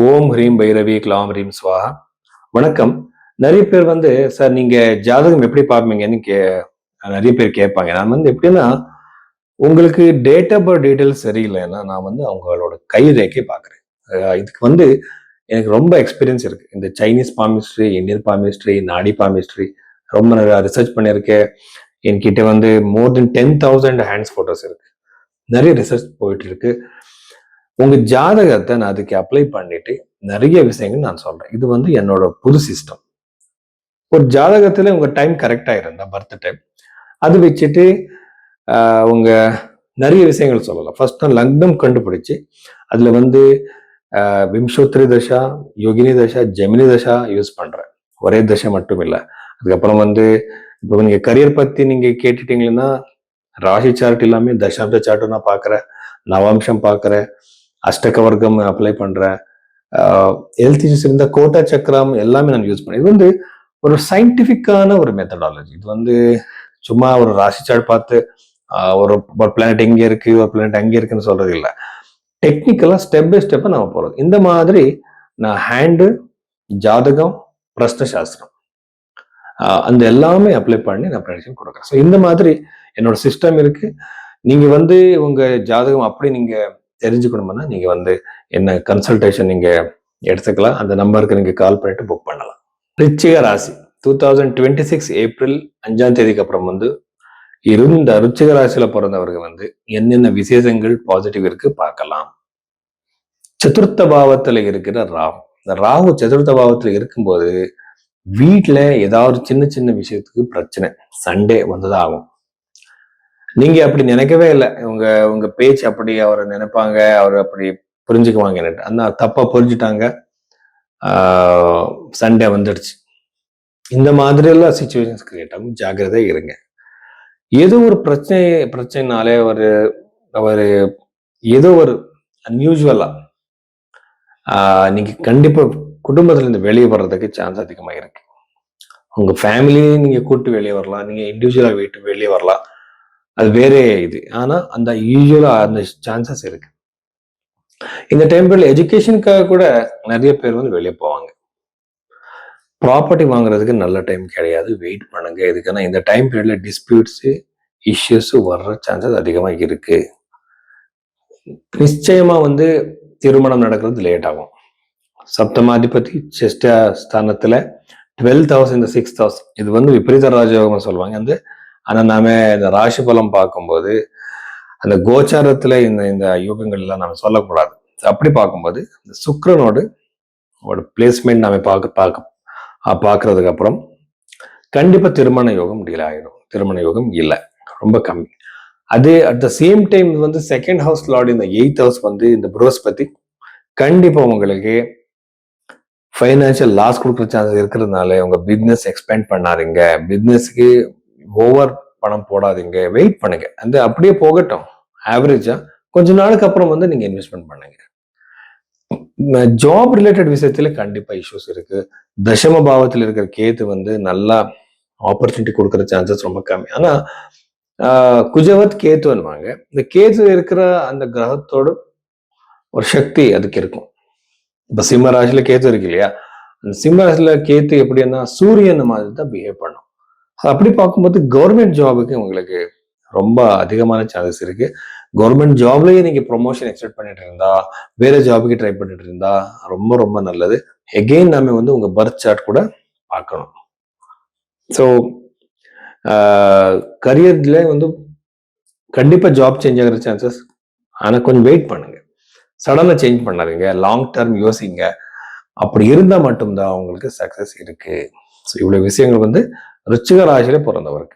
ஓம் ஹ்ரீம் பைரவி க்லாம் ஹ்ரீம் ஸ்வாஹா. வணக்கம். நிறைய பேர் சார் நீங்க ஜாதகம் எப்படி பார்ப்பீங்கன்னு நிறைய பேர் கேட்பாங்க. நான் எப்படின்னா, உங்களுக்கு டேட் ஆஃப் பர்த் டீடைல்ஸ் சரியில்லைன்னா நான் அவங்களோட கை ரேகை பார்க்குறேன். இதுக்கு எனக்கு ரொம்ப எக்ஸ்பீரியன்ஸ் இருக்கு. இந்த சைனீஸ் பாமிஸ்ட்ரி, இந்தியன் பாமிஸ்ட்ரி, நாடி பாமிஸ்ட்ரி ரொம்ப ரிசர்ச் பண்ணியிருக்கேன். என்கிட்ட மோர் தென் 10,000 ஹேண்ட்ஸ் போட்டோஸ் இருக்கு. நிறைய ரிசர்ச் போயிட்டு இருக்கு. உங்க ஜாதகத்தை நான் அதுக்கு அப்ளை பண்ணிட்டு நிறைய விஷயங்கள் நான் சொல்றேன். இது என்னோட புது சிஸ்டம். ஒரு ஜாதகத்துல உங்க டைம் கரெக்டா இருந்தா பர்த் டைம் அது வச்சுட்டு உங்க நிறைய விஷயங்கள் சொல்லலாம். ஃபர்ஸ்ட் நான் லக்னம் கண்டுபிடிச்சு அதுல விம்சோத்ரி தசா, யோகினி தசா, ஜெமினி தசா யூஸ் பண்றேன். ஒரே தசை மட்டும் இல்லை. அதுக்கப்புறம் இப்போ நீங்க கரியர் பத்தி நீங்க கேட்டுட்டீங்கன்னா ராசி சார்ட் எல்லாமே தசாப்த சார்ட்டும் நான் பார்க்குறேன், நவாம்சம் பார்க்குறேன், அஷ்டக வர்க்கம் அப்ளை பண்றேன், ஹெல்த் இஷ்யூஸ் இருந்த கோட்டா சக்கரம் எல்லாமே நான் யூஸ் பண்ணேன். இது ஒரு சயின்டிபிக்கான ஒரு மெத்தடாலஜி. இது சும்மா ஒரு ராசி சார்ட் பார்த்து ஒரு பிளானட் எங்க இருக்கு, ஒரு பிளானட் அங்கே இருக்குன்னு சொல்றது இல்லை. டெக்னிக்கலா ஸ்டெப் பை ஸ்டெப்பா நம்ம போறது. இந்த மாதிரி நான் ஹேண்டு, ஜாதகம், பிரஷ்ன சாஸ்திரம் அந்த எல்லாமே அப்ளை பண்ணி நான் ப்ரெடிக்ஷன் கொடுக்குறேன். ஸோ இந்த மாதிரி என்னோட சிஸ்டம் இருக்கு. நீங்க உங்க ஜாதகம் அப்படி நீங்க தெரிஞ்சுக்கணும்னா நீங்க என்ன கன்சல்டேஷன் நீங்க எடுத்துக்கலாம். அந்த நம்பருக்கு நீங்க கால் பண்ணிட்டு புக் பண்ணலாம். ரிச்சிக ராசி 2026 ஏப்ரல் 5ஆம் தேதிக்கு அப்புறம் இருந்த ருச்சிக ராசியில பிறந்தவர்கள் என்னென்ன விசேஷங்கள் பாசிட்டிவ் இருக்கு பார்க்கலாம். சதுர்த்த பாவத்துல இருக்கிற ராகு. இந்த ராகு சதுர்த்த பாவத்துல இருக்கும்போது வீட்டுல ஏதாவது சின்ன சின்ன விஷயத்துக்கு பிரச்சனை, சண்டே வந்துதான் ஆகும். நீங்க அப்படி நினைக்கவே இல்லை. உங்க பேச்சு அப்படி அவரை நினைப்பாங்க, அவர் அப்படி புரிஞ்சுக்குவாங்க. அந்த தப்பா புரிஞ்சுட்டாங்க, சண்டே வந்துடுச்சு. இந்த மாதிரி எல்லாம் சிச்சுவேஷன்ஸ் கிரியேட் ஆகும். ஜாக்கிரதை இருங்க. ஏதோ ஒரு பிரச்சனைனாலே அவரு ஏதோ ஒரு அன்யூஸ்வலா நீங்க கண்டிப்பா குடும்பத்துல இருந்து வெளியே வர்றதுக்கு சான்ஸ் அதிகமா இருக்கு. உங்க ஃபேமிலியே நீங்க கூட்டு வெளியே வரலாம், நீங்க இண்டிவிஜுவலா வீட்டு வெளியே வரலாம், அது வேறே இது. ஆனா அந்த யூஸ்வலா அந்த சான்சஸ் இருக்கு. இந்த டைம்ல எஜுகேஷனுக்காக கூட நிறைய பேர் வெளியே போவாங்க. ப்ராப்பர்ட்டி வாங்குறதுக்கு நல்ல டைம் கிடையாது, வெயிட் பண்ணுங்க. எதுக்குன்னா இந்த டைம் பீரியட்ல டிஸ்பியூட்ஸ், இஷ்யூஸ் வர்ற சான்சஸ் அதிகமா இருக்கு. நிச்சயமா திருமணம் நடக்கிறது லேட் ஆகும். சப்தமாதிபதி செஸ்ட ஸ்தானத்துல 12th house இந்த 6th house இது விபரீத ராஜயோகம் சொல்லுவாங்க. ஆனா நாம இந்த ராசி பலம் பார்க்கும்போது அந்த கோச்சாரத்துல இந்த யோகங்கள் எல்லாம் நாம சொல்லக்கூடாது. அப்படி பார்க்கும்போது இந்த சுக்கிரனோட பிளேஸ்மெண்ட் நாம பார்க்கறதுக்கு அப்புறம் கண்டிப்பா திருமண யோகம் டீல் ஆகிடும். திருமண யோகம் இல்லை, ரொம்ப கம்மி. அது at the same time second house Lord இந்த 8th house இந்த ப்ரோஸ்பதி கண்டிப்பா உங்களுக்கு ஃபைனான்சியல் லாஸ் கொடுக்குற சான்சஸ் இருக்கிறதுனால உங்க பிசினஸ் எக்ஸ்பேண்ட் பண்ணாதீங்க, பிசினஸ்க்கு ஓவர் பணம் போடாதீங்க, வெயிட் பண்ணுங்க. அப்படியே போகட்டும். ஆவரேஜா கொஞ்ச நாளுக்கு அப்புறம் நீங்க இன்வெஸ்ட்மெண்ட் பண்ணுங்க. ஜாப் ரிலேட்டட் விஷயத்துல கண்டிப்பா இஷ்யூஸ் இருக்கு. தசம பாவத்தில் இருக்கிற கேத்து நல்லா ஆப்பர்ச்சுனிட்டி கொடுக்குற சான்சஸ் ரொம்ப கம்மி. ஆனா குஜவத் கேத்துவாங்க. இந்த கேத்து இருக்கிற அந்த கிரகத்தோட ஒரு சக்தி அதுக்கு இருக்கும். இப்ப சிம்ம ராசியில கேத்து இருக்கு இல்லையா, அந்த சிம்ம ராசியில கேத்து எப்படின்னா சூரியன் மாதிரி தான் பிஹேவ் பண்ணும். அப்படி பார்க்கும்போது கவர்மெண்ட் ஜாபுக்கு உங்களுக்கு ரொம்ப அதிகமான சான்சஸ் இருக்கு. கவர்மெண்ட் ஜாப்லயே நீங்க ப்ரொமோஷன் எக்ஸ்பெக்ட் பண்ணிட்டு இருந்தா, வேற ஜாபுக்கு ட்ரை பண்ணிட்டு இருந்தா ரொம்ப ரொம்ப நல்லது. எகெயின் நாம உங்க பர்த் சார்ட் கூட பார்க்கணும். ஸோ கரியர்ல கண்டிப்பா ஜாப் சேஞ்ச் ஆகிற சான்சஸ், ஆனா கொஞ்சம் வெயிட் பண்ணுங்க. சடனா சேஞ்ச் பண்ணாதீங்க, லாங் டர்ம் யோசிங்க. அப்படி இருந்தா மட்டும்தான் உங்களுக்கு சக்சஸ் இருக்கு. ஸோ இவ்வளவு விஷயங்கள் விருச்சிக ராசியில பிறந்தவருக்கு